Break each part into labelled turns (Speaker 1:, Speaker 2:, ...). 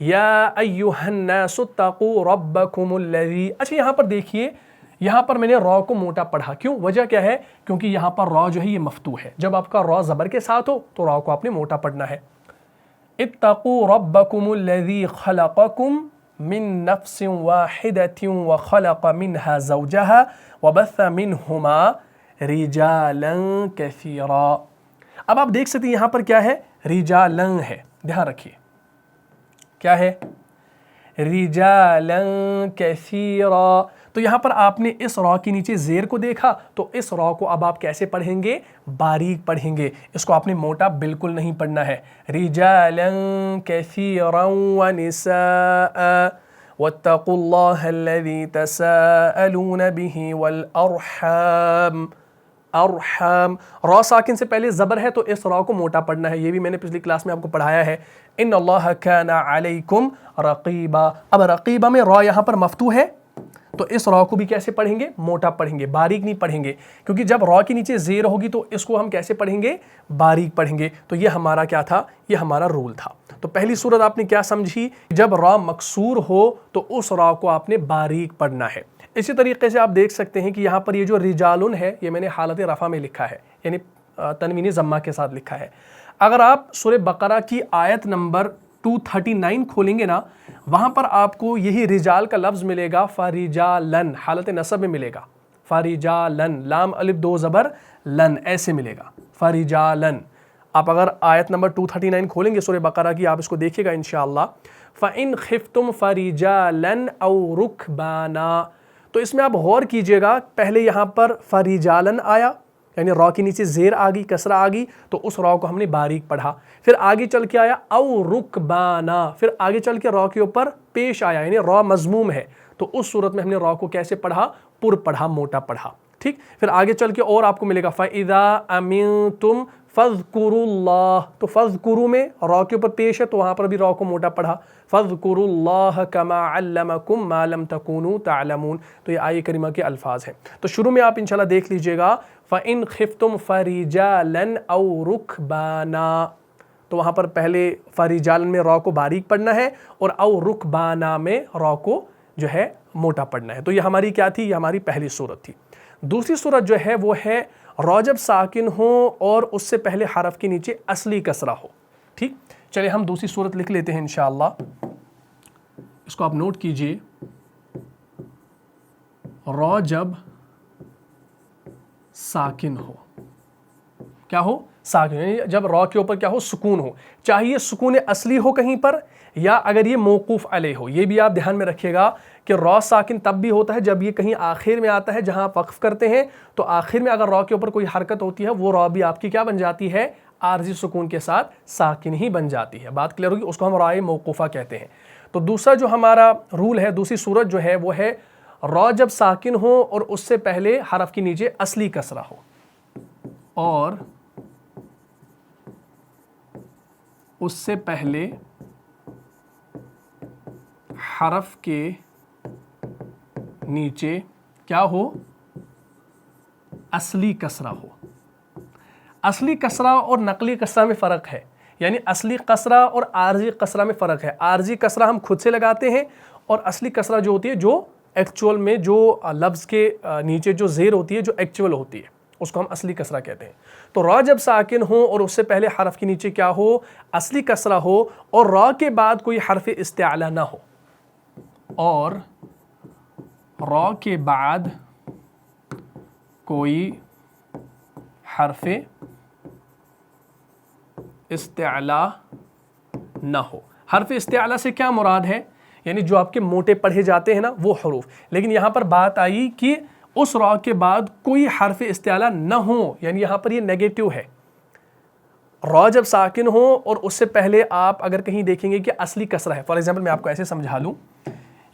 Speaker 1: یا ایھا الناس اتقوا ربکم الذی. اچھا یہاں پر دیکھیے، یہاں پر میں نے را کو موٹا پڑھا. کیوں؟ وجہ کیا ہے؟ کیونکہ یہاں پر را جو ہے یہ مفتوح ہے. جب آپ کا را زبر کے ساتھ ہو تو را کو آپ نے موٹا پڑھنا ہے. اتقوا ربکم الذی خلقکم من نفس واحدۃ وخلق منها زوجها وبث منهما رجالا کثیرا. اب آپ دیکھ سکتے ہیں یہاں پر کیا ہے؟ رجالا ہے. دھیان رکھیے کیا ہے؟ رجالا کثیرا. تو یہاں پر آپ نے اس را کے نیچے زیر کو دیکھا، تو اس را کو اب آپ کیسے پڑھیں گے؟ باریک پڑھیں گے. اس کو آپ نے موٹا بالکل نہیں پڑھنا ہے. رجالا کثیرا ونساء واتقوا اللہ الذی تساءلون بہ والارحام. ارحام را ساکن سے پہلے زبر ہے تو اس را کو موٹا پڑھنا ہے. یہ بھی میں نے پچھلی کلاس میں آپ کو پڑھایا ہے. ان اللہ کان علیکم رقیبا. اب رقیبا میں را یہاں پر مفتوح ہے تو اس را کو بھی کیسے پڑھیں گے؟ موٹا پڑھیں گے، باریک نہیں پڑھیں گے. کیونکہ جب را کے نیچے زیر ہوگی تو اس کو ہم کیسے پڑھیں گے؟ باریک پڑھیں گے. تو یہ ہمارا کیا تھا؟ یہ ہمارا رول تھا. تو پہلی صورت آپ نے کیا سمجھی؟ جب را مکسور ہو تو اس را کو آپ نے باریک پڑھنا ہے. اسی طریقے سے آپ دیکھ سکتے ہیں کہ یہاں پر یہ جو رجالن ہے یہ میں نے حالت رفع میں لکھا ہے، یعنی تنوین ضمہ کے ساتھ لکھا ہے. اگر آپ سورہ بقرہ کی آیت نمبر 239 کھولیں گے نا، وہاں پر آپ کو یہی رجال کا لفظ ملے گا فرجالن، حالت نصب میں ملے گا. فرجالن، لام الف دو زبر لن، ایسے ملے گا فرجالن. آپ اگر آیت نمبر 239 کھولیں گے سورہ بقرہ کی، آپ اس کو دیکھیے گا انشاءاللہ. فَإِنْ خِفْتُمْ فَرِجَالًا أَوْ رُكْبَانًا. تو اس میں آپ غور کیجئے گا، پہلے یہاں پر فرجالن آیا، یعنی را کے نیچے زیر آ گئی، کسرہ آ گئی، تو اس را کو ہم نے باریک پڑھا. پھر آگے چل کے آیا او رکبانا، پھر آگے چل کے را کے اوپر پیش آیا، یعنی را مضموم ہے، تو اس صورت میں ہم نے را کو کیسے پڑھا؟ پر پڑھا، موٹا پڑھا. ٹھیک. پھر آگے چل کے اور آپ کو ملے گا فَإِذَا أَمِنْتُمْ فَاذْكُرُوا اللَّهَ. تو فَاذْكُرُوا میں را کے اوپر پیش ہے تو وہاں پر بھی را کو موٹا پڑھا. فَاذْكُرُوا اللَّهَ كَمَا عَلَّمَكُمْ مَا لَمْ تَكُونُوا تَعْلَمُونَ. تو یہ آیہ کریمہ کے الفاظ ہیں. تو شروع میں آپ انشاءاللہ دیکھ لیجئے گا فَإِنْ خِفْتُمْ فَرِجَالًا أَوْ رُكْبَانًا. تو وہاں پر پہلے فرجالن میں را کو باریک پڑھنا ہے اور او رکبانا میں را کو جو ہے موٹا پڑھنا ہے. تو یہ ہماری کیا تھی؟ یہ ہماری پہلی صورت تھی. دوسری صورت جو ہے وہ ہے را جب ساکن ہو اور اس سے پہلے حرف کے نیچے اصلی کسرہ ہو. ٹھیک. چلے ہم دوسری صورت لکھ لیتے ہیں انشاءاللہ. اس کو آپ نوٹ کیجئے. را جب ساکن ہو، کیا ہو؟ ساکن، یعنی جب را کے اوپر کیا ہو؟ سکون ہو. چاہیے سکون اصلی ہو کہیں پر یا اگر یہ موقوف علیہ ہو. یہ بھی آپ دھیان میں رکھیے گا کہ را ساکن تب بھی ہوتا ہے جب یہ کہیں آخر میں آتا ہے جہاں آپ وقف کرتے ہیں، تو آخر میں اگر را کے اوپر کوئی حرکت ہوتی ہے وہ را بھی آپ کی کیا بن جاتی ہے؟ عارضی سکون کے ساتھ ساکن ہی بن جاتی ہے. بات کلیئر ہوگی؟ اس کو ہم رائے موقوفہ کہتے ہیں. تو دوسرا جو ہمارا رول ہے، دوسری صورت جو ہے وہ ہے را جب ساکن ہو اور اس سے پہلے حرف کے نیچے اصلی کسرہ ہو اور اس سے پہلے حرف کے نیچے کیا ہو؟ اصلی کسرہ ہو. اصلی کسرہ اور نقلی کسرہ میں فرق ہے، یعنی اصلی کسرہ اور عارضی کسرہ میں فرق ہے. عارضی کسرہ ہم خود سے لگاتے ہیں اور اصلی کسرہ جو ہوتی ہے جو ایکچول میں جو لفظ کے نیچے جو زیر ہوتی ہے جو ایکچول ہوتی ہے اس کو ہم اصلی کسرہ کہتے ہیں. تو را جب ساکن ہو اور اس سے پہلے حرف کے نیچے کیا ہو؟ اصلی کسرہ ہو اور را کے بعد کوئی حرف استعلا نہ ہو، اور را کے بعد کوئی حرف استعلا نہ ہو. حرف استعلا سے کیا مراد ہے؟ یعنی جو آپ کے موٹے پڑھے جاتے ہیں نا وہ حروف. لیکن یہاں پر بات آئی کہ اس را کے بعد کوئی حرف استعلا نہ ہو، یعنی یہاں پر یہ نیگیٹو ہے. را جب ساکن ہو اور اس سے پہلے آپ اگر کہیں دیکھیں گے کہ اصلی کسرہ ہے، فار ایگزامپل میں آپ کو ایسے سمجھا لوں،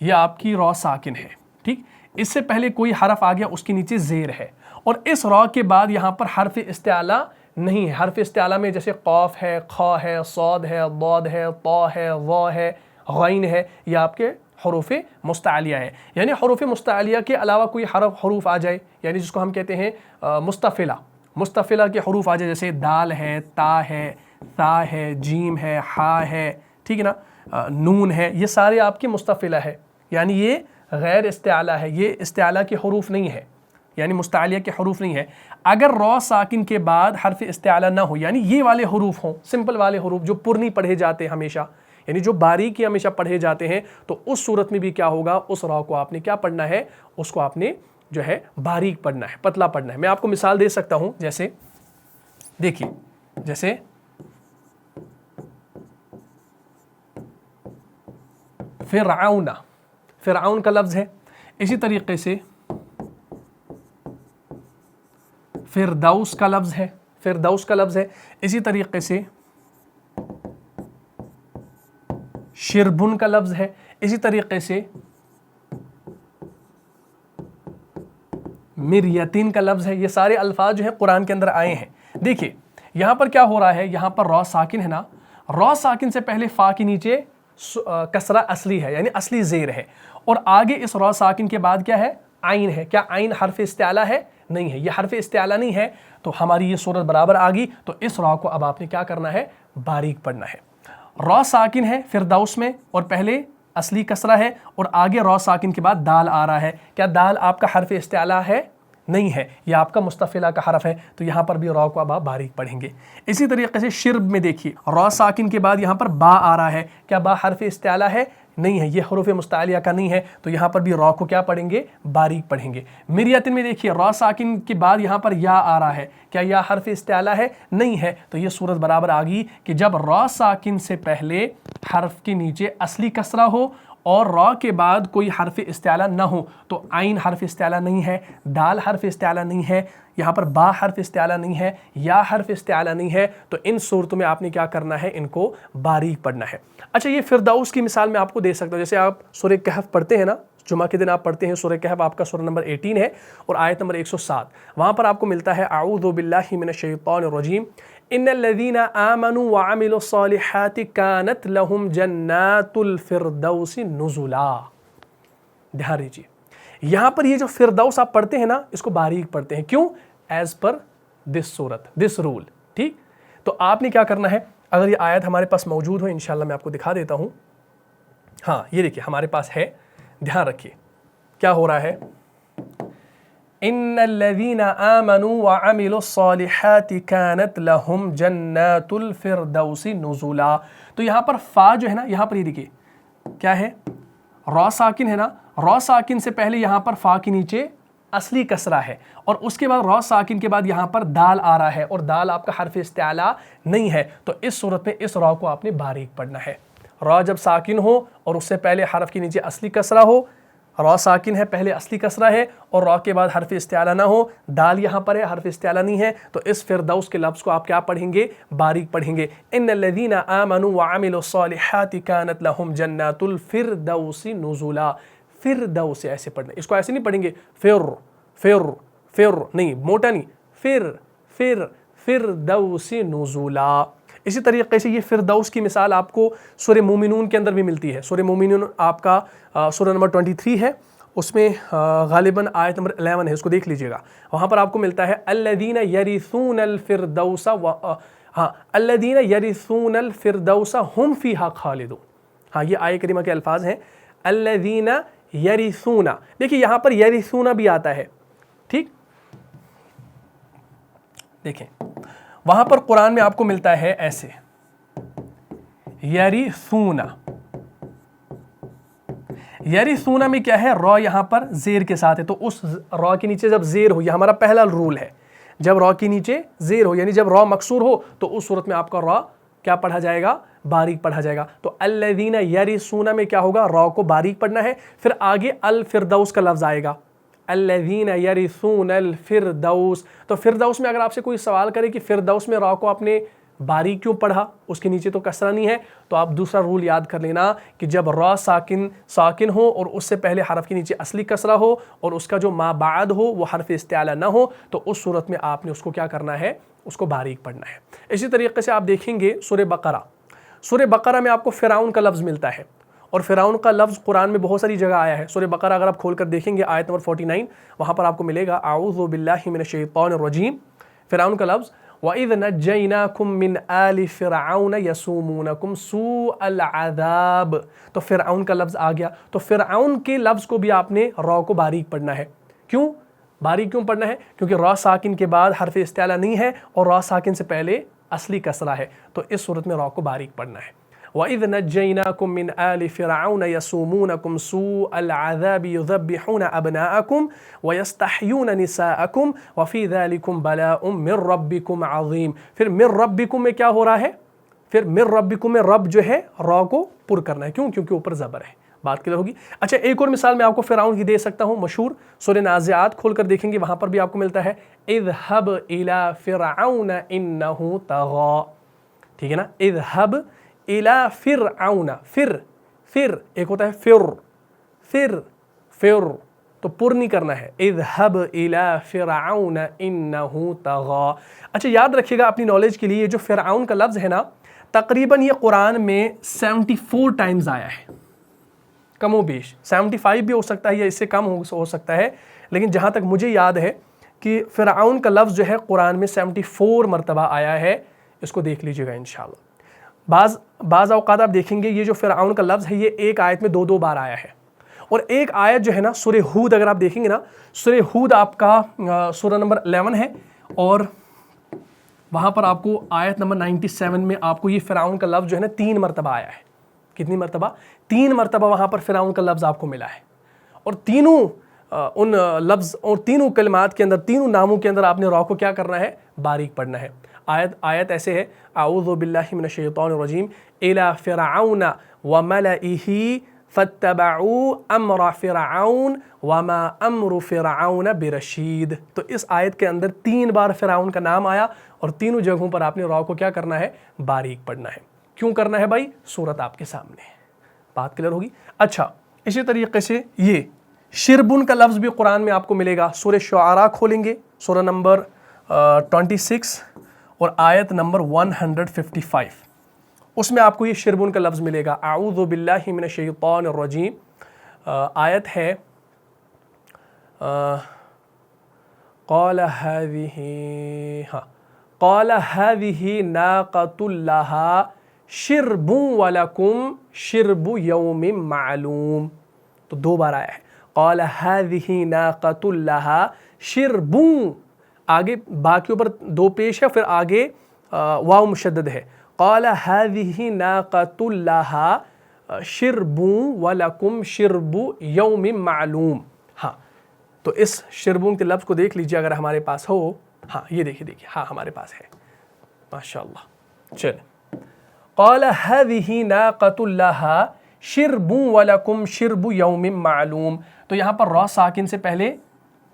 Speaker 1: یہ آپ کی را ساکن ہے. ٹھیک. اس سے پہلے کوئی حرف آ گیا، اس کے نیچے زیر ہے، اور اس را کے بعد یہاں پر حرف استعلا نہیں ہے. حرف استعلا میں جیسے قاف ہے، خا ہے، صاد ہے، ضاد ہے، طا ہے، ظا ہے، غین ہے، یہ آپ کے حروف مستعلیہ ہیں. یعنی حروف مستعلیہ کے علاوہ کوئی حروف آ جائے، یعنی جس کو ہم کہتے ہیں مستفلہ کے حروف آ جائے، جیسے دال ہے، تا ہے، ثا ہے، جیم ہے، ہا ہے. ٹھیک ہے نا. نون ہے، یہ سارے آپ کی مستفلہ ہے، یعنی یہ غیر استعلا ہے، یہ استعلا کے حروف نہیں ہے، یعنی مستعلیہ کے حروف نہیں ہے۔ اگر را ساکن کے بعد حرف استعلا نہ ہو، یعنی یہ والے حروف ہوں، سمپل والے حروف جو پر نہیں پڑھے جاتے ہمیشہ، یعنی جو باریکی ہمیشہ پڑھے جاتے ہیں، تو اس صورت میں بھی کیا ہوگا، اس را کو آپ نے کیا پڑھنا ہے، اس کو آپ نے جو ہے باریک پڑھنا ہے، پتلا پڑھنا ہے۔ میں آپ کو مثال دے سکتا ہوں، جیسے دیکھیے، جیسے فرعون، فرعون کا لفظ ہے، اسی طریقے سے فردوس کا لفظ ہے، فردوس کا لفظ ہے، اسی طریقے سے شربن کا لفظ ہے، اسی طریقے سے مریتین کا لفظ ہے۔ یہ سارے الفاظ جو ہیں قرآن کے اندر آئے ہیں۔ دیکھیے یہاں پر کیا ہو رہا ہے، یہاں پر را ساکن ہے نا، را ساکن سے پہلے فا کے نیچے کسرہ اصلی ہے، یعنی اصلی زیر ہے، اور آگے اس را ساکن کے بعد کیا ہے، عین ہے۔ کیا عین حرف استعلا ہے؟ نہیں ہے، یہ حرف استعلا نہیں ہے، تو ہماری یہ صورت برابر آ گئی۔ تو اس را کو اب آپ نے کیا کرنا ہے، باریک پڑھنا ہے۔ را ساکن ہے فردوس میں، اور پہلے اصلی کسرہ ہے، اور آگے را ساکن کے بعد دال آ رہا ہے۔ کیا دال آپ کا حرف استعلا ہے؟ نہیں ہے، یہ آپ کا مستفلہ کا حرف ہے، تو یہاں پر بھی را کو اب آپ باریک پڑھیں گے۔ اسی طریقے سے شرب میں دیکھیے، را ساکن کے بعد یہاں پر با آ رہا ہے، کیا با حرف استعلا ہے؟ نہیں ہے، یہ حروف مستعلیہ کا نہیں ہے، تو یہاں پر بھی را کو کیا پڑھیں گے، باریک پڑھیں گے۔ مریتن میں دیکھیے، را ساکن کے بعد یہاں پر یا آ رہا ہے، کیا یا حرف استعلا ہے؟ نہیں ہے، تو یہ صورت برابر آ گئی کہ جب را ساکن سے پہلے حرف کے نیچے اصلی کسرہ ہو اور را کے بعد کوئی حرف استعلا نہ ہو، تو عین حرف استعلا نہیں ہے، دال حرف استعلا نہیں ہے، یہاں پر با حرف استعلا نہیں ہے، یا حرف استعلا نہیں ہے، تو ان صورتوں میں آپ نے کیا کرنا ہے، ان کو باریک پڑھنا ہے۔ اچھا، یہ فردوس کی مثال میں آپ کو دے سکتا ہوں، جیسے آپ سورہ کہف پڑھتے ہیں نا، جمعہ کے دن آپ پڑھتے ہیں سورہ کہف، آپ کا سورہ نمبر 18 ہے اور آیت نمبر 107، وہاں پر آپ کو ملتا ہے اعوذ باللہ من الشیطان الرجیم ان الذین آمنوا وعملوا الصالحات كانت لهم جنات الفردوس نزلا۔ دھیان دیجیے، یہاں پر یہ جو فردوس آپ پڑھتے ہیں نا، اس کو باریک پڑھتے ہیں، کیوں؟ ایز پر دس صورت، دس رول، ٹھیک؟ تو آپ نے کیا کرنا ہے، اگر یہ آیت ہمارے پاس موجود ہو، انشاءاللہ میں آپ کو دکھا دیتا ہوں۔ ہاں، یہ دیکھیے ہمارے پاس ہے، دھیان رکھیے کیا ہو رہا ہے، ان الذین آمنوا وعملوا الصالحات كانت لهم جنات الفردوس نزلا۔ تو یہاں پر فا جو ہے نا، یہاں پر یہ دیکھیے کیا ہے، را ساکن ہے نا، را ساکن سے پہلے یہاں پر فا کے نیچے اصلی کسرہ ہے، اور اس کے بعد را ساکن کے بعد یہاں پر دال آ رہا ہے، اور دال آپ کا حرف استعلا نہیں ہے، تو اس صورت میں اس را کو آپ نے باریک پڑھنا ہے۔ را جب ساکن ہو اور اس سے پہلے حرف کے نیچے اصلی کسرہ ہو، را ساکن ہے پہلے اصلی کسرہ ہے اور را کے بعد حرف استعلا نہ ہو، دال یہاں پر ہے، حرف استعلا نہیں ہے، تو اس فردوس کے لفظ کو آپ کیا پڑھیں گے، باریک پڑھیں گے۔ ان الذین آمنوا وعملوا الصالحات كانت لهم جنات الفردوس نزلا۔ فردوس ایسے پڑھنا، اس کو ایسے نہیں پڑھیں گے فر فر فر، نہیں، موٹا نہیں، فر فر فردوس نزلا۔ اسی طریقے سے یہ فردوس کی مثال آپ کو سورہ مومنون کے اندر بھی ملتی ہے۔ سورہ مومنون آپ کا سورہ نمبر 23 ہے، اس میں غالباً آیت نمبر 11 ہے، اس کو دیکھ لیجئے گا، وہاں پر آپ کو ملتا ہے الذین یرثون الفردوس الذین یرثون الفردوس هم فیہا خالدون۔ ہاں، یہ آیت کریمہ کے الفاظ ہیں، الذین یرثون، دیکھیے یہاں پر یرثون بھی آتا ہے، ٹھیک؟ دیکھیں وہاں پر قرآن میں آپ کو ملتا ہے ایسے یرثون، یرثون میں کیا ہے، را یہاں پر زیر کے ساتھ ہے، تو اس را کے نیچے جب زیر ہو، یہ ہمارا پہلا رول ہے، جب را کے نیچے زیر ہو، یعنی جب را مکسور ہو، تو اس صورت میں آپ کا را کیا پڑھا جائے گا، باریک پڑھا جائے گا۔ تو الذین یرثون میں کیا ہوگا، را کو باریک پڑھنا ہے، پھر آگے الفردوس کا لفظ آئے گا، الذین یرثون الفردوس۔ تو فردوس میں اگر آپ سے کوئی سوال کرے کہ فردوس میں را کو آپ نے باریک کیوں پڑھا، اس کے نیچے تو کسرہ نہیں ہے، تو آپ دوسرا رول یاد کر لینا کہ جب را ساکن ہو اور اس سے پہلے حرف کے نیچے اصلی کسرہ ہو اور اس کا جو ما بعد ہو وہ حرف استعلا نہ ہو، تو اس صورت میں آپ نے اس کو کیا کرنا ہے، اس کو باریک پڑھنا ہے۔ اسی طریقے سے آپ دیکھیں گے سورہ بقرہ، سورہ بقرہ میں آپ کو فرعون کا لفظ ملتا ہے، اور فرعون کا لفظ قرآن میں بہت ساری جگہ آیا ہے۔ سورہ بقرہ اگر آپ کھول کر دیکھیں گے آیت نمبر 49، وہاں پر آپ کو ملے گا اعوذ باللہ من الشیطان الرجیم، فرعون کا لفظ، وَإِذْ نَجَّيْنَاكُمْ مِنْ آلِ فِرْعَوْنَ يَسُومُونَكُمْ سُوءَ الْعَذَابِ. تو فرعون کا لفظ آ گیا. تو فرعون کے لفظ کو بھی آپ نے را کو باریک پڑھنا ہے. کیوں باریک کیوں پڑھنا ہے؟ کیونکہ را ساکن کے بعد حرف استعلا نہیں ہے اور را ساکن سے پہلے اصلی کسرہ ہے. تو اس صورت میں را کو باریک پڑھنا ہے. وَإِذْ نَجَّيْنَاكُمْ مِنْ آلِ فِرْعَوْنَ يَسُومُونَكُمْ سُوءَ الْعَذَابِ يُذَبِّحُونَ أَبْنَاءَكُمْ وَيَسْتَحْيُونَ نِسَاءَكُمْ وَفِي ذَلِكُمْ بَلَاءٌ مِّن رَبِّكُمْ عَظِيمٌ. پھر مِن رَبِّكُمْ میں کیا ہو رہا ہے؟ پھر مِن رَبِّكُمْ میں رب جو ہے را کو پر کرنا ہے. کیوں؟ کیونکہ اوپر زبر ہے. بات کلیئر ہوگی. اچھا ایک اور مثال میں آپ کو فرعون کی دے سکتا ہوں مشہور. سورہ نازعات کھول کر دیکھیں گے وہاں پر بھی آپ کو ملتا ہے اذهب الى فرعون انه طغى. ٹھیک ہے نا؟ اذهب الى فرعون. پھر ایک ہوتا ہے پھر تو پر نہیں کرنا ہے. اذهب الى فرعون انه طغى. اچھا یاد رکھیے گا اپنی نالج کے لیے یہ جو فرعون کا لفظ ہے نا تقریباً یہ قرآن میں 74 ٹائمز آیا ہے. کم و بیش 75 بھی ہو سکتا ہے یا اس سے کم ہو سکتا ہے, لیکن جہاں تک مجھے یاد ہے کہ فرعون کا لفظ جو ہے قرآن میں 74 مرتبہ آیا ہے. اس کو دیکھ لیجئے گا انشاءاللہ. بعض اوقات آپ دیکھیں گے یہ جو فرعون کا لفظ ہے یہ ایک آیت میں دو بار آیا ہے. اور ایک آیت جو ہے نا سورہ ہود اگر آپ دیکھیں گے نا سورہ ہود آپ کا سورہ نمبر 11 ہے اور وہاں پر آپ کو آیت نمبر 97 میں آپ کو یہ فرعون کا لفظ جو ہے نا 3 مرتبہ آیا ہے. کتنی مرتبہ؟ 3 مرتبہ وہاں پر فرعون کا لفظ آپ کو ملا ہے. اور تینوں ان لفظ اور تینوں کلمات کے اندر تینوں ناموں کے اندر آپ نے را کو کیا کرنا ہے؟ باریک پڑھنا ہے. آیت ایسے ہے اعوذ باللہ من الشیطان الرجیم الی فرعون وملئہ فاتبعوا امر فرعون وما امر فرعون برشید. تو اس آیت کے اندر 3 بار فرعون کا نام آیا اور تینوں جگہوں پر آپ نے را کو کیا کرنا ہے؟ باریک پڑھنا ہے. کیوں کرنا ہے بھائی؟ صورت آپ کے سامنے ہے. بات کلیئر ہوگی. اچھا اسی طریقے سے یہ شربن کا لفظ بھی قرآن میں آپ کو ملے گا. سورہ شعراء کھولیں گے سورہ نمبر 26 اور آیت نمبر 155. اس میں آپ کو یہ شربن کا لفظ ملے گا. اعوذ باللہ من الشیطان الرجیم. آیت ہے قال هذه ناقة لها شرب ولکم شرب یوم معلوم. تو 2 بار آیا ہے. قال هذه ناقة لها شرب. آگے با کے اوپر 2 پیش ہے پھر آگے واو مشدد ہے. قال هذه ناقة لها شرب ولکم شرب یوم معلوم. ہاں تو اس شربون کے لفظ کو دیکھ لیجیے اگر ہمارے پاس ہو. ہاں یہ دیکھیے ہاں ہمارے پاس ہے ماشاءاللہ. چلیں قال هذه ناقة لها شرب ولکم شرب یوم معلوم. تو یہاں پر را ساکن سے پہلے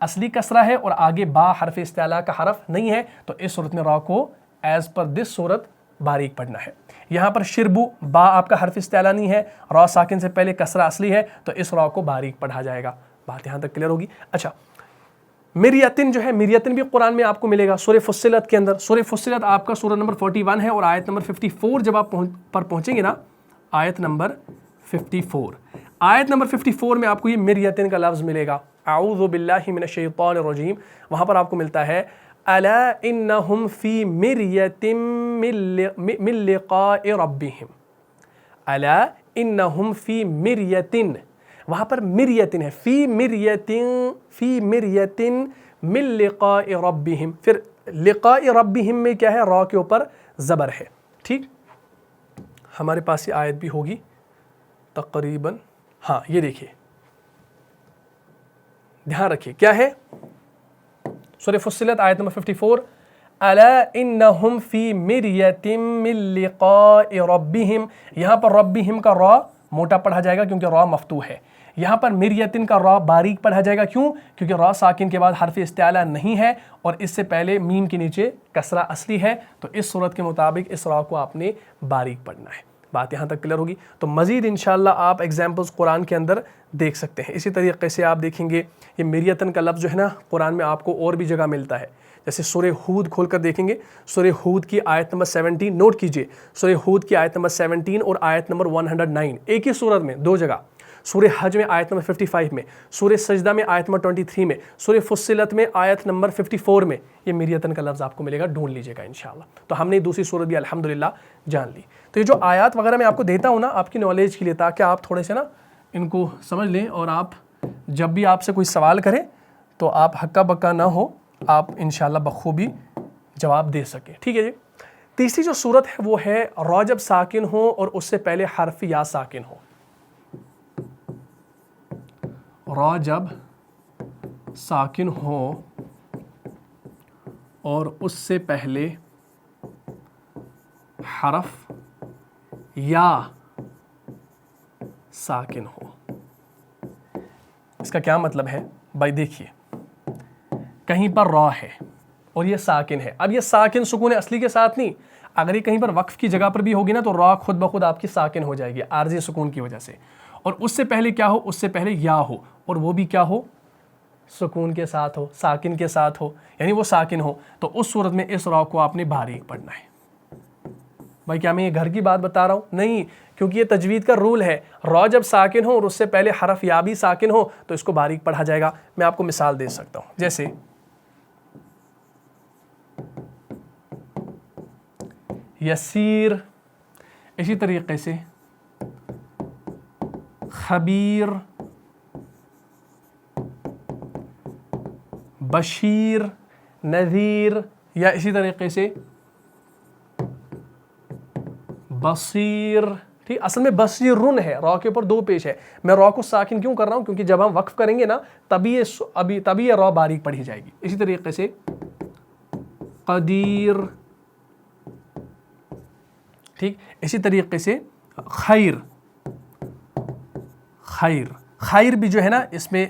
Speaker 1: اصلی کسرہ ہے اور آگے با حرف استعلا کا حرف نہیں ہے. تو اس صورت میں را کو ایز پر دس صورت باریک پڑھنا ہے. یہاں پر شربو با آپ کا حرف استعلا نہیں ہے, را ساکن سے پہلے کسرہ اصلی ہے تو اس را کو باریک پڑھا جائے گا. بات یہاں تک کلیئر ہوگی. اچھا مریتن جو ہے مریتن بھی قرآن میں آپ کو ملے گا سورہ فصلت کے اندر. سورہ فصلت آپ کا سورہ نمبر 41 ہے اور آیت نمبر 54 جب آپ پر پہنچیں گے نا آیت نمبر 54. آیت نمبر 54 میں آپ کو یہ مریتن کا لفظ ملے گا. اعوذ باللہ من الشیطان الرجیم. وہاں پر آپ کو ملتا ہے الا انہم فی مریت من لقاء ربہم. الا انہم فی مریتن. وہاں پر مریتن ہے فی مریتن من لقاء ربہم. پھر لقاء ربہم میں کیا ہے؟ را کے اوپر زبر ہے. ٹھیک ہمارے پاس یہ آیت بھی ہوگی تقریباً. ہاں یہ دیکھیے دھیان رکھیے کیا ہے سورہ فصلت آیت نمبر 54 الا انہم فی مریت من لقاء ربہم. یہاں پر ربہم کا را موٹا پڑھا جائے گا کیونکہ را مفتوح ہے. یہاں پر مریتن کا را باریک پڑھا جائے گا. کیوں؟ کیونکہ را ساکن کے بعد حرف استعلا نہیں ہے اور اس سے پہلے میم کے نیچے کسرہ اصلی ہے. تو اس صورت کے مطابق اس را کو آپ نے باریک پڑھنا ہے. بات یہاں تک کلیئر ہوگی. تو مزید انشاءاللہ آپ ایگزامپلز قرآن کے اندر دیکھ سکتے ہیں. اسی طریقے سے آپ دیکھیں گے یہ مریتن کا لفظ جو ہے نا قرآن میں آپ کو اور بھی جگہ ملتا ہے. جیسے سورہ ہود کھول کر دیکھیں گے سورہ ہود کی آیت نمبر 17 نوٹ کیجئے. سورہ ہود کی آیت نمبر 17 اور آیت نمبر 109 ایک ہی سورت میں 2 جگہ. سورہ حج میں آیت نمبر 55 میں، سورہ سجدہ میں آیت نمبر 23 میں، سورہ فصلت میں آیت نمبر 54 میں یہ مریتن کا لفظ آپ کو ملے گا، ڈھونڈ لیجیے گا انشاءاللہ۔ تو ہم نے دوسری صورت بھی الحمدللہ جان لی۔ تو یہ جو آیات وغیرہ میں آپ کو دیتا ہوں نا آپ کی نالج کے لیے، تاکہ آپ تھوڑے سے نا ان کو سمجھ لیں، اور آپ جب بھی آپ سے کوئی سوال کریں تو آپ ہکا بکا نہ ہو، آپ انشاءاللہ بخوبی جواب دے سکیں، ٹھیک ہے جی۔ تیسری جو صورت ہے وہ ہے را جب ساکن ہو اور اس سے پہلے حرف یا ساکن ہو۔ را جب ساکن ہو اور اس سے پہلے حرف یا ساکن ہو۔ اس کا کیا مطلب ہے بھائی؟ دیکھیے، کہیں پر را ہے اور یہ ساکن ہے۔ اب یہ ساکن سکون اصلی کے ساتھ نہیں، اگر یہ کہیں پر وقف کی جگہ پر بھی ہوگی نا تو را خود بخود آپ کی ساکن ہو جائے گی عارضی سکون کی وجہ سے۔ اور اس سے پہلے کیا ہو؟ اس سے پہلے یا ہو، اور وہ بھی کیا ہو؟ سکون کے ساتھ ہو، ساکن کے ساتھ ہو، یعنی وہ ساکن ہو، تو اس صورت میں اس را کو آپ نے باریک پڑھنا ہے۔ بھائی کیا میں یہ گھر کی بات بتا رہا ہوں؟ نہیں، کیونکہ یہ تجوید کا رول ہے، را جب ساکن ہو اور اس سے پہلے حرف یا بھی ساکن ہو تو اس کو باریک پڑھا جائے گا۔ میں آپ کو مثال دے سکتا ہوں، جیسے یسیر، اسی طریقے سے خبیر، بشیر، نذیر، یا اسی طریقے سے بصیر۔ ٹھیک، اصل میں بصیرن ہے، را کے اوپر دو پیش ہے۔ میں را کو ساکن کیوں کر رہا ہوں؟ کیونکہ جب ہم وقف کریں گے نا تبھی یہ را باریک پڑھی جائے گی۔ اسی طریقے سے قدیر، ٹھیک، اسی طریقے سے خیر، خیر، خیر بھی جو ہے نا اس میں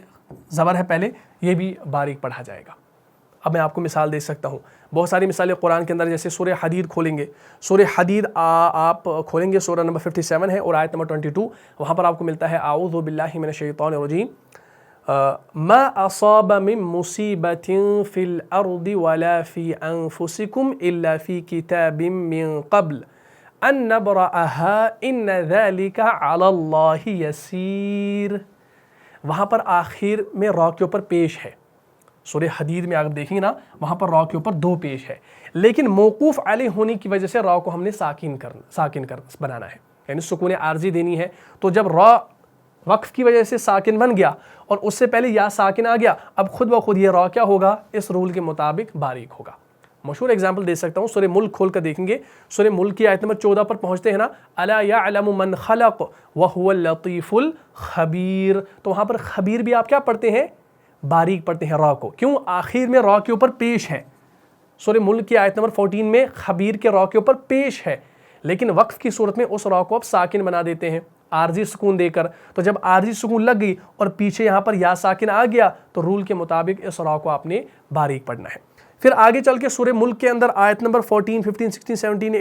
Speaker 1: زبر ہے پہلے، یہ بھی باریک پڑھا جائے گا۔ اب میں آپ کو مثال دے سکتا ہوں، بہت ساری مثالیں قرآن کے اندر، جیسے سورہ حدید کھولیں گے، سورہ حدید آپ کھولیں گے، سورہ نمبر 57 ہے اور آیت نمبر 22، وہاں پر آپ کو ملتا ہے اعوذ باللہ من الشیطان الرجیم ما اصاب من مصیبت فی الارض ولا فی انفسکم الا فی کتاب من قبل ان نبرأها ان ذلک علی اللہ یسیر۔ وہاں پر آخر میں را کے اوپر پیش ہے، سورہ حدید میں آپ دیکھیں گے نا وہاں پر را کے اوپر دو پیش ہے، لیکن موقوف علیہ ہونے کی وجہ سے را کو ہم نے ساکن بنانا ہے، یعنی سکون عارضی دینی ہے۔ تو جب را وقف کی وجہ سے ساکن بن گیا اور اس سے پہلے یا ساکن آ گیا، اب خود بخود یہ را کیا ہوگا؟ اس رول کے مطابق باریک ہوگا۔ مشہور اگزامپل دے سکتا ہوں، سورہ ملک کھول کر دیکھیں گے، سورہ ملک کی آیت نمبر 14 پر پہنچتے ہیں نا، الا یعلم من خلق وهو اللطیف الخبیر، تو وہاں پر خبیر بھی آپ کیا پڑھتے ہیں؟ باریک پڑھتے ہیں را کو۔ کیوں؟ آخر میں را کے اوپر پیش ہے۔ سورہ ملک کی آیت نمبر 14 میں خبیر کے را کے اوپر پیش ہے، لیکن وقف کی صورت میں اس را کو اب ساکن بنا دیتے ہیں عارضی سکون دے کر۔ تو جب عارضی سکون لگ گئی اور پیچھے یہاں پر یا ساکن آ گیا تو رول کے مطابق اس را کو آپ نے باریک پڑھنا ہے۔ پھر آگے چل کے سورہ ملک کے اندر آیت نمبر 14، 15، 16، 17،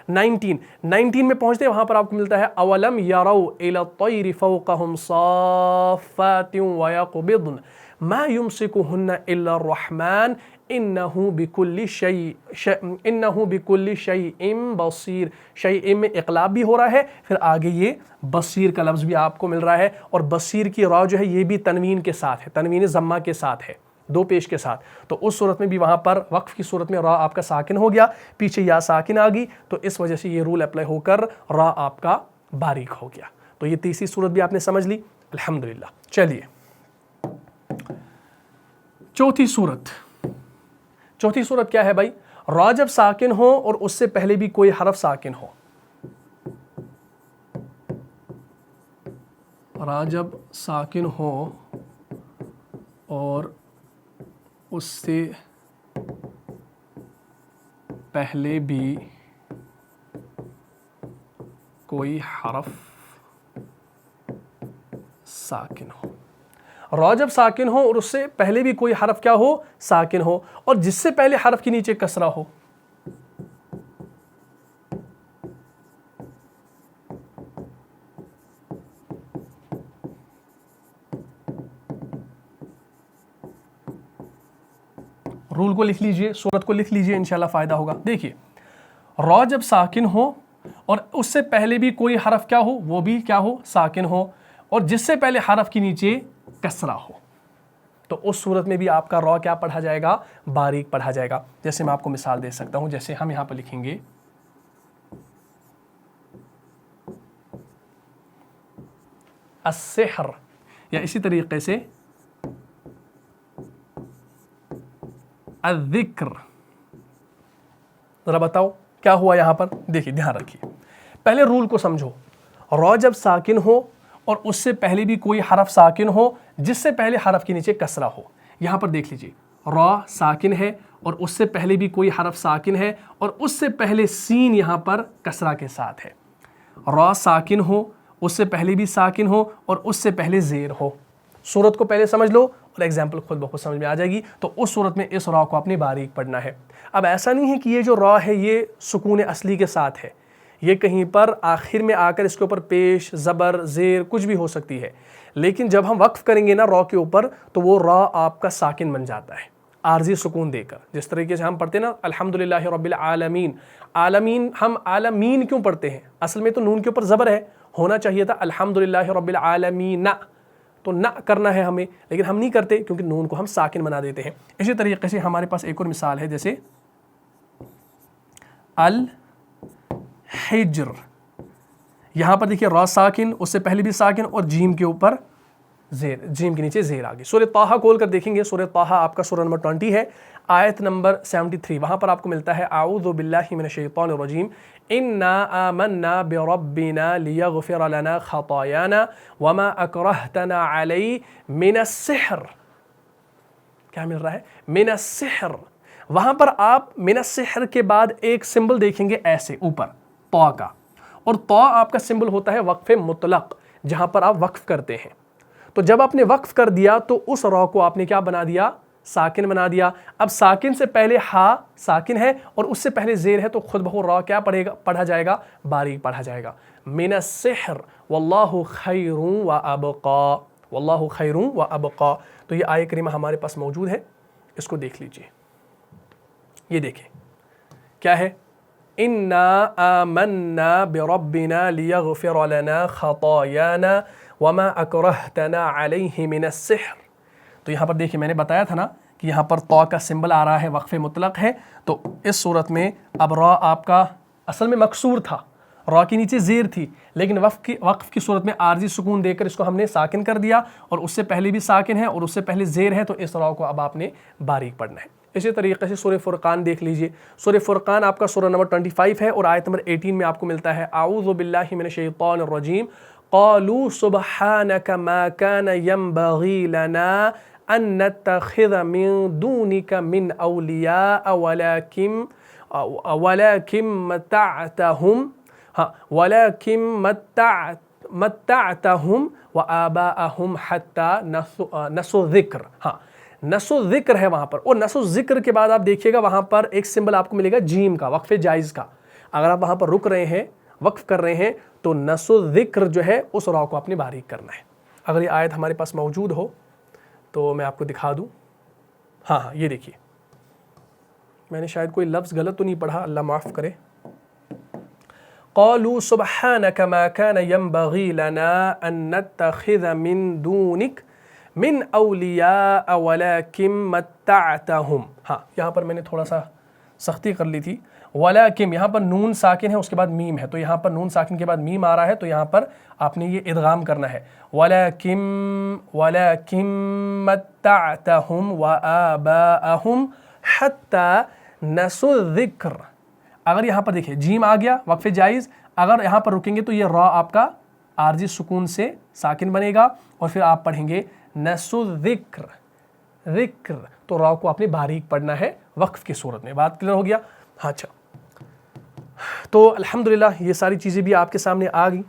Speaker 1: 18، 19 میں پہنچتے ہیں، وہاں پر آپ کو ملتا ہے اولم یروا الی الطیر فوقہم صافات ویقبضن ما یمسکہن الا الرحمن انہ بکل شیء بصیر۔ شیء میں اقلاب بھی ہو رہا ہے، پھر آگے یہ بصیر کا لفظ بھی آپ کو مل رہا ہے، اور بصیر کی را جو ہے یہ بھی تنوین کے ساتھ ہے، تنوین ضمہ کے ساتھ ہے، دو پیش کے ساتھ۔ تو اس صورت میں بھی وہاں پر وقف کی صورت میں را آپ کا ساکن ہو گیا، پیچھے یا ساکن آ گئی، تو اس وجہ سے یہ رول اپلائی ہو کر را آپ کا باریک ہو گیا۔ تو یہ تیسری صورت بھی آپ نے سمجھ لی الحمدللہ۔ چلیے چوتھی صورت کیا ہے بھائی؟ را جب ساکن ہو اور اس سے پہلے بھی کوئی حرف ساکن ہو۔ را جب ساکن ہو اور اس سے پہلے بھی کوئی حرف ساکن ہو۔ را جب ساکن ہو اور اس سے پہلے بھی کوئی حرف کیا ہو؟ ساکن ہو، اور جس سے پہلے حرف کے نیچے کسرہ ہو۔ رول کو لکھ لیجئے، صورت کو لکھ لیجئے، انشاءاللہ فائدہ ہوگا۔ دیکھیے، را جب ساکن ہو اور اس سے پہلے بھی کوئی حرف کیا ہو؟ وہ بھی کیا ہو؟ ساکن ہو، اور جس سے پہلے حرف کے نیچے کسرہ ہو تو اس صورت میں بھی آپ کا را کیا پڑھا جائے گا؟ باریک پڑھا جائے گا. جیسے میں آپ کو مثال دے سکتا ہوں، جیسے ہم یہاں پر لکھیں گے السحر، یا اسی طریقے سے الذکر. ذرا بتاؤ کیا ہوا یہاں پر؟ دیکھیے دھیان رکھیے، پہلے رول کو سمجھو. را جب ساکن ہو اور اس سے پہلے بھی کوئی حرف ساکن ہو جس سے پہلے حرف کے نیچے کسرہ ہو. یہاں پر دیکھ لیجیے، را ساکن ہے اور اس سے پہلے بھی کوئی حرف ساکن ہے اور اس سے پہلے سین یہاں پر کسرہ کے ساتھ ہے. را ساکن ہو، اس سے پہلے بھی ساکن ہو اور اس سے پہلے زیر ہو. صورت کو پہلے سمجھ لو اور ایگزامپل خود بخود سمجھ میں آ جائے گی. تو اس صورت میں اس را کو اپنے باریک پڑھنا ہے. اب ایسا نہیں ہے کہ یہ جو را ہے یہ سکون اصلی کے ساتھ ہے، یہ کہیں پر آخر میں آ کر اس کے اوپر پیش، زبر، زیر کچھ بھی ہو سکتی ہے. لیکن جب ہم وقف کریں گے نا را کے اوپر تو وہ را آپ کا ساکن بن جاتا ہے عارضی سکون دے کر. جس طریقے سے ہم پڑھتے ہیں نا الحمدللہ رب العالمین، عالمین ہم عالمین کیوں پڑھتے ہیں؟ اصل میں تو نون کے اوپر زبر ہے، ہونا چاہیے تھا الحمدللہ رب العالمین، تو نہ کرنا ہے ہمیں، لیکن ہم نہیں کرتے کیونکہ نون کو ہم ساکن بنا دیتے ہیں. اسی طریقے سے ہمارے پاس ایک اور مثال ہے، جیسے الحجر. یہاں پر دیکھیے را ساکن، اس سے پہلے بھی ساکن اور جیم کے اوپر زیر، جیم کے نیچے زیر آگے. سورہ طٰہٰ کھول کر دیکھیں گے، سورہ طٰہٰ آپ کا سورہ نمبر 20 ہے، آیت نمبر 73. وہاں پر آپ کو ملتا ہے اعوذ باللہ من الشیطان الرجیم انا آمنا بربنا لیغفر لنا خطایانا وما اکرہتنا علیہ من السحر. کیا مل رہا ہے؟ من السحر. وہاں پر آپ من السحر کے بعد ایک سمبل دیکھیں گے ایسے اوپر طا کا، اور طا آپ کا سمبل ہوتا ہے وقف مطلق، جہاں پر آپ وقف کرتے ہیں. تو جب آپ نے وقف کر دیا تو اس را کو آپ نے کیا بنا دیا؟ ساکن بنا دیا. اب ساکن سے پہلے ہا ساکن ہے اور اس سے پہلے زیر ہے تو خود بخود را کیا پڑھا جائے گا؟ باریک پڑھا جائے گا. من السحر واللہ خیر و ابقا، واللہ خیر و ابقا. تو یہ آیہ کریمہ ہمارے پاس موجود ہے، اس کو دیکھ لیجئے. یہ دیکھیں کیا ہے؟ انا آمنا بربنا لیغفر لنا خطایانا وما اکرہتنا علیہ من السحر. تو یہاں پر دیکھیں میں نے بتایا تھا نا کہ یہاں پر طا کا سمبل آ رہا ہے، وقف مطلق ہے. تو اس صورت میں اب را آپ کا اصل میں مکسور تھا، را کے نیچے زیر تھی، لیکن وقف کی صورت میں عارضی سکون دے کر اس کو ہم نے ساکن کر دیا، اور اس سے پہلے بھی ساکن ہے اور اس سے پہلے زیر ہے، تو اس را کو اب آپ نے باریک پڑھنا ہے. اسی طریقے سے سورہ فرقان دیکھ لیجئے. سورہ فرقان آپ کا سورہ نمبر 25 ہے اور آیت نمبر 18 میں آپ کو ملتا ہے اعوذ باللہ من الشیطان الرجیم قالوا سبحانک ما کان ینبغی لنا ان نتخذ من دونک من اولیاء ولكن متعتهم وآباءهم حتى نسوا الذکر. ہاں نسو ذکر ہے وہاں پر، اور نسو ذکر کے بعد آپ دیکھیے گا وہاں پر ایک سمبل آپ کو ملے گا جیم کا، وقف جائز کا. اگر آپ وہاں پر رک رہے ہیں، وقف کر رہے ہیں، تو نسو ذکر جو ہے اس را کو اپنے باریک کرنا ہے. اگر یہ آیت ہمارے پاس موجود ہو تو میں آپ کو دکھا دوں. ہاں یہ دیکھیے، میں نے شاید کوئی لفظ غلط تو نہیں پڑھا، اللہ معاف کرے. قالوا سبحانك ما كان ينبغي لنا ان نتخذ من دونك من اولیاء ولكن متعتهم. ہاں یہاں پر میں نے تھوڑا سا سختی کر لی تھی. ولكن یہاں پر نون ساکن ہے، اس کے بعد میم ہے، تو یہاں پر نون ساکن کے بعد میم آ رہا ہے، تو یہاں پر آپ نے یہ ادغام کرنا ہے. ولكن متعتهم وآباءهم حتى نسوا الذکر. اگر یہاں پر دیکھیں جیم آ گیا وقف جائز، اگر یہاں پر رکیں گے تو یہ را آپ کا عارضی سکون سے ساکن بنے گا، اور پھر آپ پڑھیں گے نسوا الذکر، ذکر. تو را کو آپ نے باریک پڑھنا ہے وقف کی صورت میں. بات کلیئر ہو گیا؟ ہاں اچھا. تو الحمدللہ یہ ساری چیزیں بھی آپ کے سامنے آ گئی.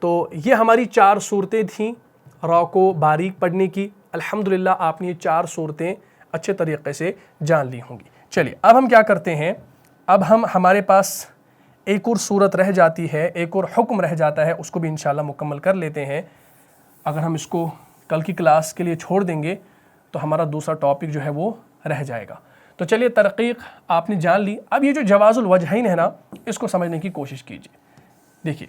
Speaker 1: تو یہ ہماری 4 صورتیں تھیں را کو باریک پڑھنے کی. الحمدللہ آپ نے یہ 4 صورتیں اچھے طریقے سے جان لی ہوں گی. چلیے اب ہم کیا کرتے ہیں، اب ہمارے پاس ایک اور صورت رہ جاتی ہے، ایک اور حکم رہ جاتا ہے، اس کو بھی انشاءاللہ مکمل کر لیتے ہیں. اگر ہم اس کو کل کی کلاس کے لیے چھوڑ دیں گے تو ہمارا دوسرا ٹاپک جو ہے وہ رہ جائے گا. تو چلیے ترقیق آپ نے جان لی. اب یہ جو جواز الوجہین ہے نا، اس کو سمجھنے کی کوشش کیجیے. دیکھیے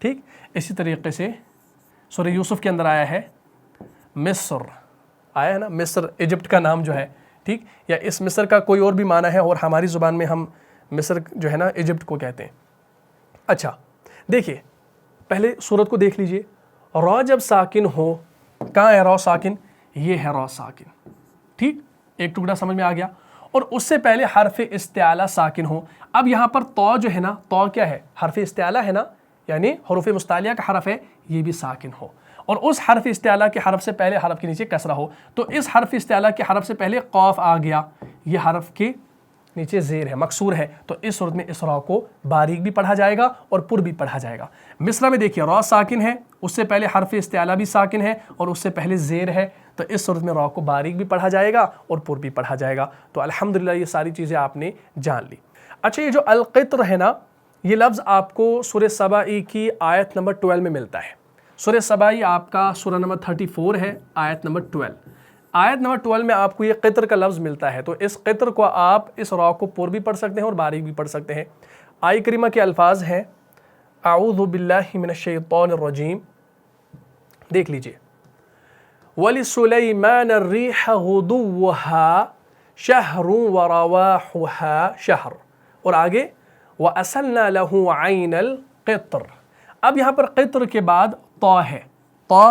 Speaker 1: ٹھیک. اسی طریقے سے سورہ یوسف کے اندر آیا ہے مصر، آیا ہے نا، مصر ایجپٹ کا نام جو ہے، ٹھیک، یا اس مصر کا کوئی اور بھی معنی ہے، اور ہماری زبان میں ہم مصر جو ہے نا ایجپٹ کو کہتے ہیں. اچھا دیکھیے پہلے صورت کو دیکھ لیجئے. را جب ساکن ہو، کہاں ہے را ساکن؟ یہ ہے را ساکن، ٹھیک، ایک ٹکڑا سمجھ میں آ گیا. اور اس سے پہلے حرف استعلا ساکن ہو. اب یہاں پر تو جو ہے نا، تو کیا ہے؟ حرف استعلا ہے نا، یعنی حروف مستعلیہ کا حرف ہے، یہ بھی ساکن ہو. اور اس حرف استعلا کے حرف سے پہلے حرف کے نیچے کسرہ ہو. تو اس حرف استعلا کے حرف سے پہلے قاف آ گیا، یہ حرف کے نیچے زیر ہے، مکسور ہے. تو اس صورت میں اس را کو باریک بھی پڑھا جائے گا اور پر بھی پڑھا جائے گا. مصرع میں دیکھیے را ساکن ہے، اس سے پہلے حرف استعلا بھی ساکن ہے اور اس سے پہلے زیر ہے. تو اس صورت میں را کو باریک بھی پڑھا جائے گا اور پر بھی پڑھا جائے گا. تو الحمدللہ یہ ساری چیزیں آپ نے جان لی. اچھا یہ جو القطر ہے نا، یہ لفظ آپ کو سورہ سبائی کی آیت نمبر 12 میں ملتا ہے. سورہ سبائی آپ کا سورہ نمبر 34 ہے، آیت نمبر 12. آیت نمبر 12 میں آپ کو یہ قطر کا لفظ ملتا ہے. تو اس قطر کو آپ اس را کو پر بھی پڑھ سکتے ہیں اور باریک بھی پڑھ سکتے ہیں. آیت کریمہ کے الفاظ ہیں اعوذ باللہ من الشیطان الرجیم، دیکھ لیجئے. وَلِسُلَيْمَانَ الرِّيحَ غُدُوُّهَا شَهْرٌ وَرَوَاحُهَا شَهْرٌ، اور آگے وَأَسَلْنَا لَهُ عَيْنَ الْقِطْرِ. اب یہاں پر قطر کے بعد طا ہے، طا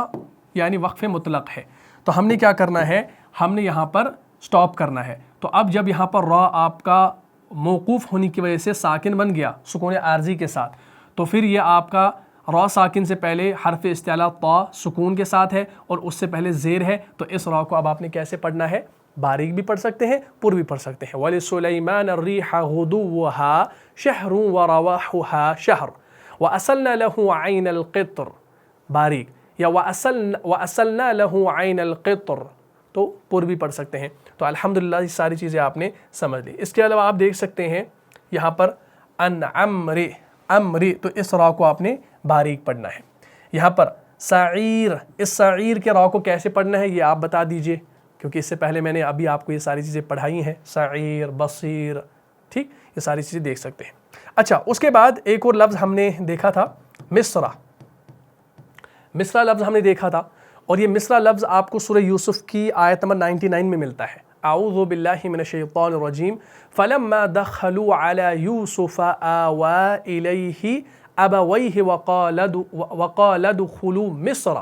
Speaker 1: یعنی وقف مطلق ہے. تو ہم نے کیا کرنا ہے؟ ہم نے یہاں پر سٹاپ کرنا ہے. تو اب جب یہاں پر را آپ کا موقوف ہونے کی وجہ سے ساکن بن گیا سکون عارضی کے ساتھ، تو پھر یہ آپ کا را ساکن سے پہلے حرف استعلا طا سکون کے ساتھ ہے اور اس سے پہلے زیر ہے. تو اس را کو اب آپ نے کیسے پڑھنا ہے؟ باریک بھی پڑھ سکتے ہیں، پر بھی پڑھ سکتے ہیں. وَلِسُلَيْمَانَ الرِّيحَ غُدُوُّهَا شَهْرٌ وَرَوَاحُهَا شَهْرٌ وَأَسَلْنَا لَهُ عَيْنَ الْقِطْرِ، باریک، یا وَأَسَلْنَا لَهُ عَيْنَ الْقِطْرِ، تو پر بھی پڑھ سکتے ہیں. تو الحمدللہ یہ ساری چیزیں آپ نے سمجھ لی. اس کے علاوہ آپ دیکھ سکتے ہیں یہاں پر انعمری، امری، تو اس را کو آپ نے باریک پڑھنا ہے. یہاں پر سعیر، اس سعیر کے را کو کیسے پڑھنا ہے یہ آپ بتا دیجئے، کیونکہ اس سے پہلے میں نے ابھی آپ کو یہ ساری چیزیں پڑھائی ہیں. سعیر، بصیر، ٹھیک، یہ ساری چیزیں دیکھ سکتے ہیں. اچھا اس کے بعد ایک اور لفظ ہم نے دیکھا تھا مصرع. مصرع لفظ ہم نے دیکھا تھا، اور یہ مصرع لفظ آپ کو سورہ یوسف کی آیت نمبر 99 میں ملتا ہے. اعوذ باللہ من الشیطان الرجیم فلما دخلوا علی یوسف آوى الیہ ابویہ وقال ادخلوا مصر.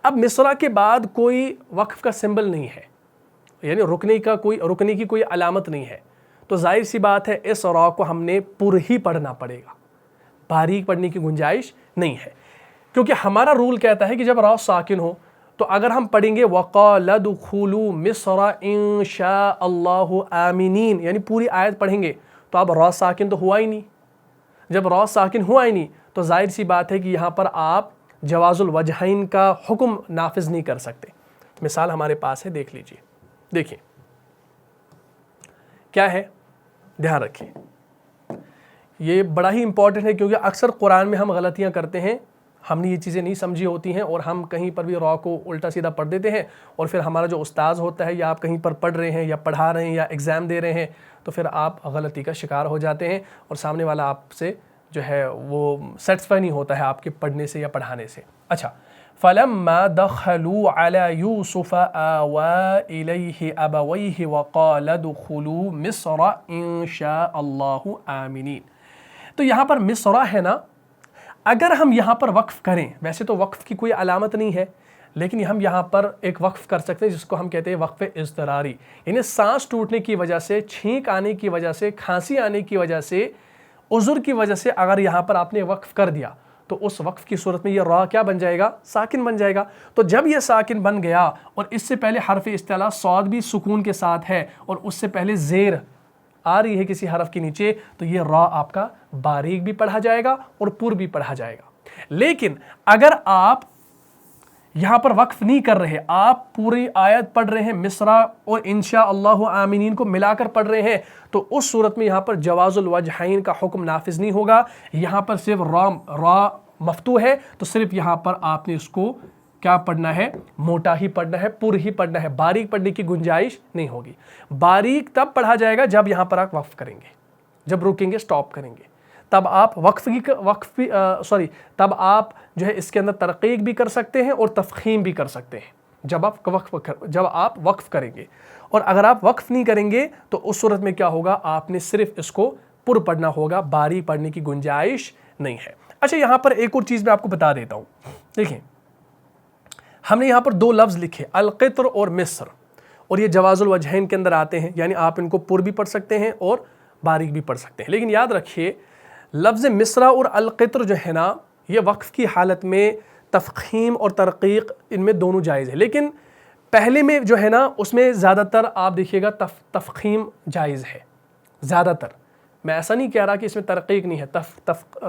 Speaker 1: اب مصرع کے بعد کوئی وقف کا سمبل نہیں ہے، یعنی رکنے کی کوئی علامت نہیں ہے. تو ظاہر سی بات ہے اس را کو ہم نے پر ہی پڑھنا پڑے گا، باریک پڑھنے کی گنجائش نہیں ہے. کیونکہ ہمارا رول کہتا ہے کہ جب را ساکن ہو تو اگر ہم پڑھیں گے وَقَالَ ادْخُلُوا مِصْرَ إِن شَاءَ اللَّهُ آمِنِينَ، یعنی پوری آیت پڑھیں گے، تو اب را ساکن تو ہوا ہی نہیں. جب را ساکن ہوا ہی نہیں تو ظاہر سی بات ہے کہ یہاں پر آپ جواز الوجہین کا حکم نافذ نہیں کر سکتے. مثال ہمارے پاس ہے، دیکھ لیجئے. دیکھیں کیا ہے، دھیان رکھیں، یہ بڑا ہی امپورٹنٹ ہے کیونکہ اکثر قرآن میں ہم غلطیاں کرتے ہیں، ہم نے یہ چیزیں نہیں سمجھی ہوتی ہیں اور ہم کہیں پر بھی را کو الٹا سیدھا پڑھ دیتے ہیں، اور پھر ہمارا جو استاذ ہوتا ہے یا آپ کہیں پر پڑھ رہے ہیں یا پڑھا رہے ہیں یا ایگزام دے رہے ہیں تو پھر آپ غلطی کا شکار ہو جاتے ہیں اور سامنے والا آپ سے جو ہے وہ سیٹسفائی نہیں ہوتا ہے آپ کے پڑھنے سے یا پڑھانے سے. اچھا فَلَمَّا دَخَلُوا عَلَى يُوسُفَ آوَى إِلَيْهِ أَبَوَيْهِ وَقَالَ ادْخُلُوا مِصْرَ إِن شَاءَ اللَّهُ آمِنِينَ. تو یہاں پر مصرع ہے نا، اگر ہم یہاں پر وقف کریں، ویسے تو وقف کی کوئی علامت نہیں ہے لیکن ہم یہاں پر ایک وقف کر سکتے ہیں جس کو ہم کہتے ہیں وقف اضطراری، یعنی سانس ٹوٹنے کی وجہ سے، چھینک آنے کی وجہ سے، کھانسی آنے کی وجہ سے، عذر کی وجہ سے اگر یہاں پر آپ نے وقف کر دیا تو اس وقف کی صورت میں یہ را کیا بن جائے گا؟ ساکن بن جائے گا. تو جب یہ ساکن بن گیا اور اس سے پہلے حرف استعلا صاد بھی سکون کے ساتھ ہے اور اس سے پہلے زیر آ رہی ہے کسی حرف کے نیچے، تو یہ را آپ کا باریک بھی پڑھا جائے گا اور پر بھی پڑھا جائے گا. لیکن اگر آپ یہاں پر وقف نہیں کر رہے، آپ پوری آیت پڑھ رہے ہیں، مصرع اور انشاء اللہ آمینین کو ملا کر پڑھ رہے ہیں، تو اس صورت میں یہاں پر جواز الوجہین کا حکم نافذ نہیں ہوگا. یہاں پر صرف را مفتوح ہے تو صرف یہاں پر آپ نے اس کو کیا پڑھنا ہے؟ موٹا ہی پڑھنا ہے، پر ہی پڑھنا ہے، باریک پڑھنے کی گنجائش نہیں ہوگی. باریک تب پڑھا جائے گا جب یہاں پر آپ وقف کریں گے، جب رکیں گے، سٹاپ کریں گے، تب آپ تب آپ جو ہے اس کے اندر ترقیق بھی کر سکتے ہیں اور تفخیم بھی کر سکتے ہیں جب آپ وقف کریں گے. اور اگر آپ وقف نہیں کریں گے تو اس صورت میں کیا ہوگا, آپ نے صرف اس کو پر پڑھنا ہوگا, باری پڑھنے کی گنجائش نہیں ہے. اچھا یہاں پر ایک اور چیز میں آپ کو بتا دیتا ہوں. دیکھیں ہم نے یہاں پر 2 لفظ لکھے, القطر اور مصر, اور یہ جواز الوجہین کے اندر آتے ہیں, یعنی آپ ان کو پر بھی پڑھ سکتے ہیں اور باریک بھی پڑھ سکتے ہیں. لیکن یاد رکھیے لفظ مصرع اور القطر جو ہے نا, یہ وقف کی حالت میں تفخیم اور ترقیق ان میں دونوں جائز ہے. لیکن پہلے میں جو ہے نا اس میں زیادہ تر آپ دیکھیے گا تفخیم جائز ہے زیادہ تر. میں ایسا نہیں کہہ رہا کہ اس میں ترقیق نہیں ہے,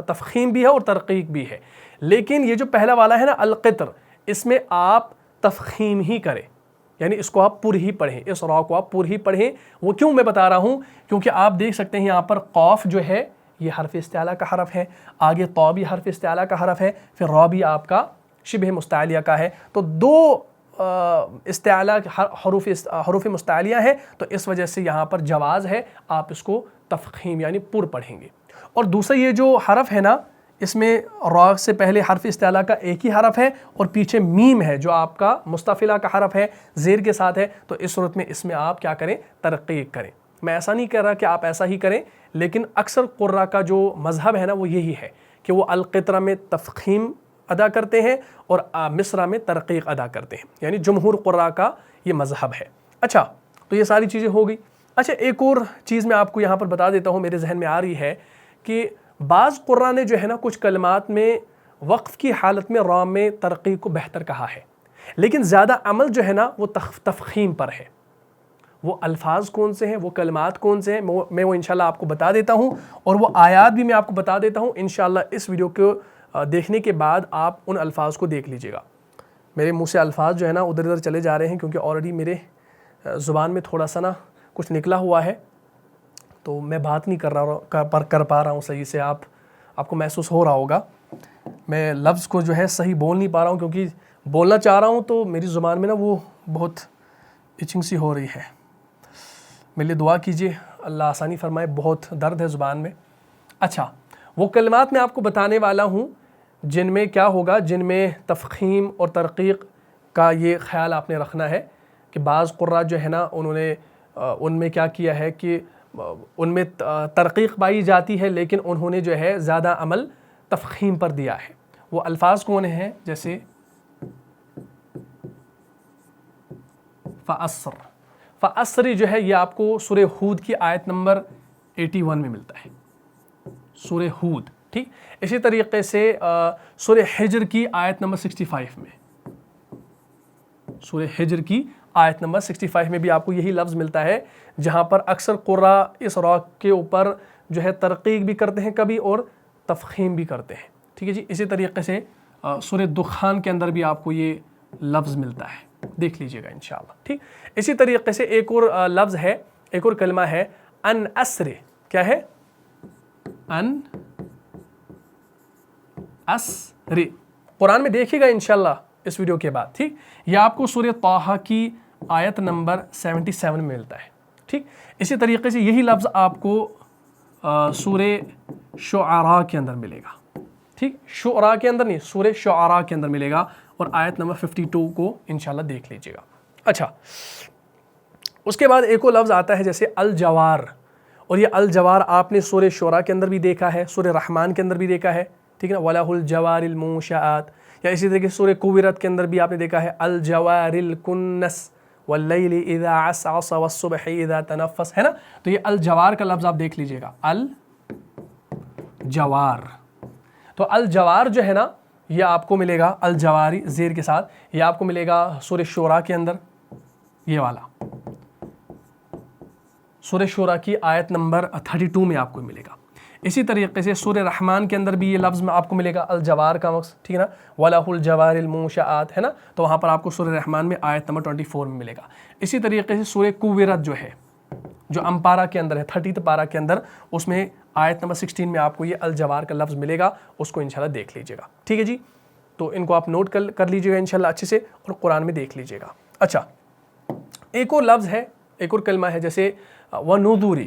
Speaker 1: تفخیم بھی ہے اور ترقیق بھی ہے. لیکن یہ جو پہلا والا ہے نا القطر, اس میں آپ تفخیم ہی کریں, یعنی اس کو آپ پر ہی پڑھیں, اس را کو آپ پر ہی پڑھیں. وہ کیوں میں بتا رہا ہوں, کیونکہ آپ دیکھ سکتے ہیں یہاں پر قاف جو ہے یہ حرف استعلاء کا حرف ہے, آگے طا بھی حرف استعلاء کا حرف ہے, پھر را بھی آپ کا شبہ مستعلیہ کا ہے. تو 2 استعلاء حروف مستعلیہ ہیں, تو اس وجہ سے یہاں پر جواز ہے, آپ اس کو تفخیم یعنی پر پڑھیں گے. اور دوسرا یہ جو حرف ہے نا, اس میں را سے پہلے حرف استعلاء کا ایک ہی حرف ہے اور پیچھے میم ہے جو آپ کا مستفلہ کا حرف ہے, زیر کے ساتھ ہے. تو اس صورت میں اس میں آپ کیا کریں, ترقیق کریں. میں ایسا نہیں کہہ رہا کہ آپ ایسا ہی کریں, لیکن اکثر قراء کا جو مذہب ہے نا وہ یہی ہے کہ وہ القطرہ میں تفخیم ادا کرتے ہیں اور مصرع میں ترقیق ادا کرتے ہیں, یعنی جمہور قراء کا یہ مذہب ہے. اچھا تو یہ ساری چیزیں ہو گئی. اچھا ایک اور چیز میں آپ کو یہاں پر بتا دیتا ہوں, میرے ذہن میں آ رہی ہے کہ بعض قراء نے جو ہے نا کچھ کلمات میں وقف کی حالت میں را میں ترقیق کو بہتر کہا ہے, لیکن زیادہ عمل جو ہے نا وہ تفخیم پر ہے. وہ الفاظ کون سے ہیں, وہ کلمات کون سے ہیں, میں وہ انشاءاللہ آپ کو بتا دیتا ہوں, اور وہ آیات بھی میں آپ کو بتا دیتا ہوں. انشاءاللہ اس ویڈیو کو دیکھنے کے بعد آپ ان الفاظ کو دیکھ لیجئے گا. میرے منہ سے الفاظ جو ہے نا ادھر ادھر چلے جا رہے ہیں, کیونکہ آلریڈی میرے زبان میں تھوڑا سا نا کچھ نکلا ہوا ہے, تو میں بات نہیں کر پا رہا ہوں صحیح سے. آپ کو محسوس ہو رہا ہوگا میں لفظ کو جو ہے صحیح بول نہیں پا رہا ہوں, کیونکہ بولنا چاہ رہا ہوں تو میری زبان میں نا وہ بہت ایچنگ سی ہو رہی ہے. میرے لیے دعا کیجیے, اللہ آسانی فرمائے, بہت درد ہے زبان میں. اچھا وہ کلمات میں آپ کو بتانے والا ہوں جن میں کیا ہوگا, جن میں تفخیم اور ترقیق کا یہ خیال آپ نے رکھنا ہے کہ بعض قراء جو ہے نا انہوں نے ان میں کیا کیا ہے کہ ان میں ترقیق پائی جاتی ہے, لیکن انہوں نے جو ہے زیادہ عمل تفخیم پر دیا ہے. وہ الفاظ کون ہیں, جیسے فَأَسْرِ جو ہے یہ آپ کو سورہ ہود کی آیت نمبر 81 میں ملتا ہے, سورہ ہود. ٹھیک, اسی طریقے سے سورہ حجر کی آیت نمبر 65 میں, سورہ حجر کی آیت نمبر 65 میں بھی آپ کو یہی لفظ ملتا ہے, جہاں پر اکثر قراء اس را کے اوپر جو ہے ترقیق بھی کرتے ہیں کبھی اور تفخیم بھی کرتے ہیں. ٹھیک ہے جی. اسی طریقے سے سورہ دخان کے اندر بھی آپ کو یہ لفظ ملتا ہے, دیکھ لیجئے گا انشاءاللہ. ٹھیک, اسی طریقے سے ایک اور لفظ ہے, ایک اور کلمہ ہے ان اسر. کیا ہے, ان اسر. قرآن میں دیکھیے گا انشاءاللہ اس ویڈیو کے بعد. ٹھیک, یہ آپ کو سورہ طٰہٰ کی آیت نمبر 77 میں ملتا ہے. ٹھیک, اسی طریقے سے یہی لفظ آپ کو سورہ شعراء کے اندر ملے گا. ٹھیک, شعراء کے اندر نہیں, سورہ شعراء کے اندر ملے گا, اور آیت نمبر 52 کو انشاءاللہ دیکھ لیجئے گا. اچھا اس کے بعد ایک اور لفظ آتا ہے جیسے الجوار, اور یہ الجوار آپ نے سورہ شعراء کے اندر بھی دیکھا ہے, سورہ رحمان کے اندر بھی دیکھا ہے. ٹھیک ہے نا, وَلَهُ الْجَوَارِ الْمُنشَآتِ, یا اسی طریقے سے سورہ کویرت کے اندر بھی آپ نے دیکھا ہے الجوار الکنس واللیل اذا عسعس والصبح اذا تنفس, ہے نا. تو یہ الجوار کا لفظ آپ دیکھ لیجئے گا, الجوار. تو الجوار جو ہے نا یہ آپ کو ملے گا, الجواری زیر کے ساتھ, یہ آپ کو ملے گا سورہ شعراء کے اندر, یہ والا سورہ شعراء کی آیت نمبر 32 میں آپ کو ملے گا. اسی طریقے سے سورہ رحمان کے اندر بھی یہ لفظ میں آپ کو ملے گا الجوار کا مقصد. ٹھیک ہے نا, وَلَهُ الْجَوَارِ الْمُنشَآتِ, ہے نا. تو وہاں پر آپ کو سورہ رحمان میں آیت نمبر 24 میں ملے گا. اسی طریقے سے سورہ کویرت جو ہے, جو امپارہ کے اندر ہے, 30 پارہ کے اندر, اس میں آیت نمبر 16 میں آپ کو یہ الجوار کا لفظ ملے گا, اس کو انشاءاللہ دیکھ لیجئے گا. ٹھیک ہے جی, تو ان کو آپ نوٹ کر لیجئے گا انشاءاللہ اچھے سے, اور قرآن میں دیکھ لیجئے گا. اچھا ایک اور لفظ ہے, ایک اور کلمہ ہے جیسے وَنُذُرِ,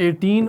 Speaker 1: 18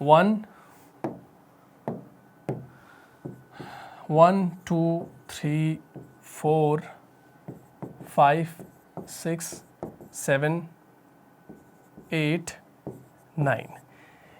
Speaker 1: 1 2 3 4 5 6 7 8 9,